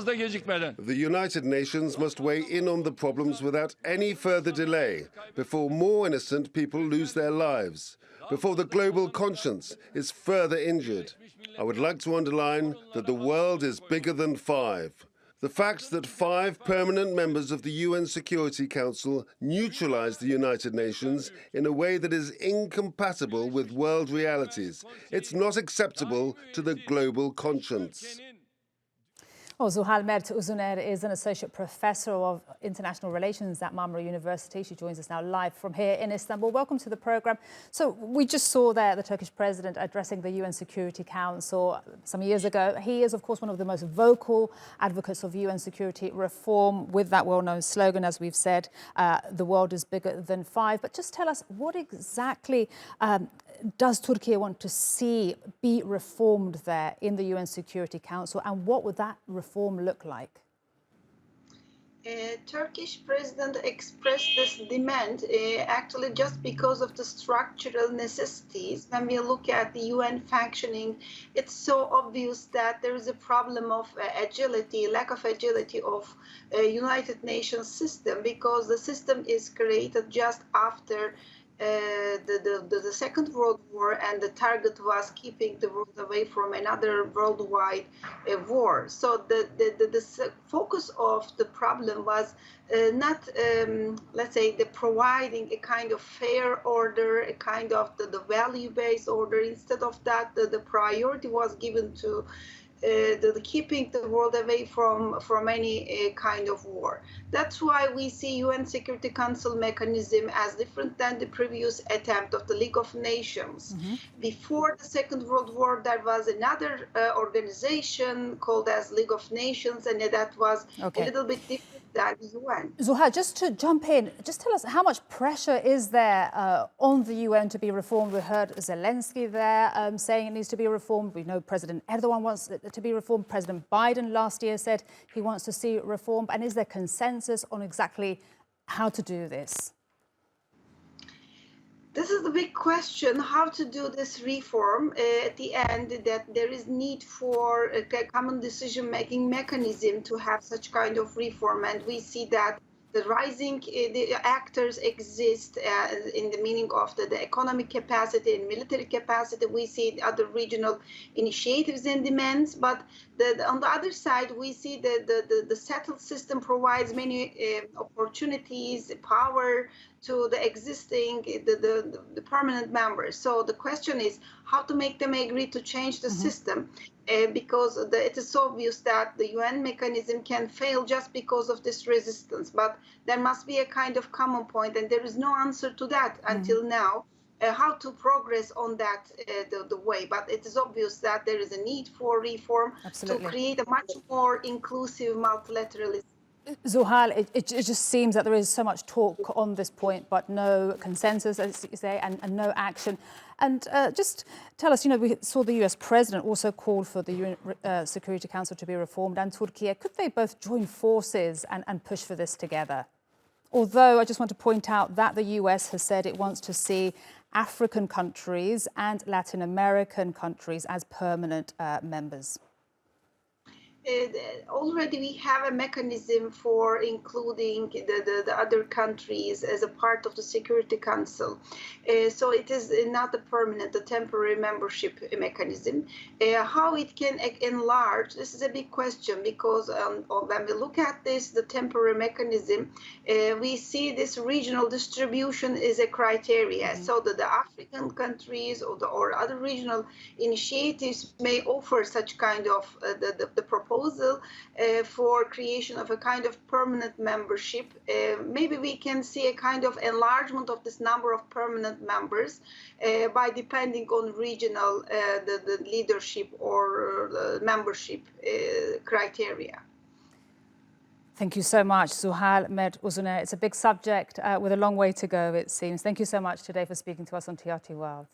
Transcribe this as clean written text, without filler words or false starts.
fazla gecikmeden. The United Nations must weigh in on the problems without any further delay, before more innocent people lose their lives, before the global conscience is further injured. I would like to underline that the world is bigger than five. The fact that 5 permanent members of the UN Security Council neutralize the United Nations in a way that is incompatible with world realities. It's not acceptable to the global conscience. Well, Zuhal Mert Uzuner is an associate professor of international relations at Marmara University. She joins us now live from here in Istanbul. Welcome to the programme. So we just saw there the Turkish president addressing the UN Security Council some years ago. He is, of course, one of the most vocal advocates of UN security reform with that well-known slogan, as we've said, the world is bigger than five. But just tell us, what exactly does Turkey want to see be reformed there in the UN Security Council, and what would that reform look like? Turkish president expressed this demand actually just because of the structural necessities. When we look at the UN functioning, it's so obvious that there is a problem of agility, lack of agility of United Nations system, because the system is created just after the Second World War, and the target was keeping the world away from another worldwide war. So the focus of the problem was not, let's say, the providing a kind of fair order, a kind of the value-based order. Instead of that, the priority was given to the keeping the world away from any kind of war. That's why we see UN Security Council mechanism as different than the previous attempt of the League of Nations. Before the Second World War, there was another organization called as League of Nations, and that was a little bit different than the UN. Zuhal, just to jump in, just tell us how much pressure is there on the UN to be reformed? We heard Zelensky there saying it needs to be reformed. We know President Erdogan wants it to be reformed. President Biden last year said he wants to see reform. And is there consensus on exactly how to do this? This is the big question, how to do this reform at the end, that there is need for a common decision-making mechanism to have such kind of reform. And we see that the rising the actors exist in the meaning of the economic capacity and military capacity. We see other regional initiatives and demands, but on the other side, we see the settled system provides many opportunities, power to the existing, the permanent members. So the question is how to make them agree to change the system, because it is so obvious that the UN mechanism can fail just because of this resistance. But there must be a kind of common point, and there is no answer to that until now. How to progress on that the way, but it is obvious that there is a need for reform to create a much more inclusive multilateralism. Zuhal, it just seems that there is so much talk on this point, but no consensus, as you say, and no action. And just tell us, we saw the US president also called for the UN Security Council to be reformed, and Turkey. Could they both join forces and push for this together? Although I just want to point out that the US has said it wants to see African countries and Latin American countries as permanent members. Already we have a mechanism for including the other countries as a part of the Security Council. So it is not a permanent, a temporary membership mechanism. How it can enlarge, this is a big question, because when we look at this, the temporary mechanism, we see this regional distribution is a criteria. So that the African countries or other regional initiatives may offer such kind of the proposal for creation of a kind of permanent membership. Maybe we can see a kind of enlargement of this number of permanent members by depending on regional the leadership or the membership criteria. Thank you so much, Zuhal Mert Uzuner. It's a big subject with a long way to go, it seems. Thank you so much today for speaking to us on TRT World.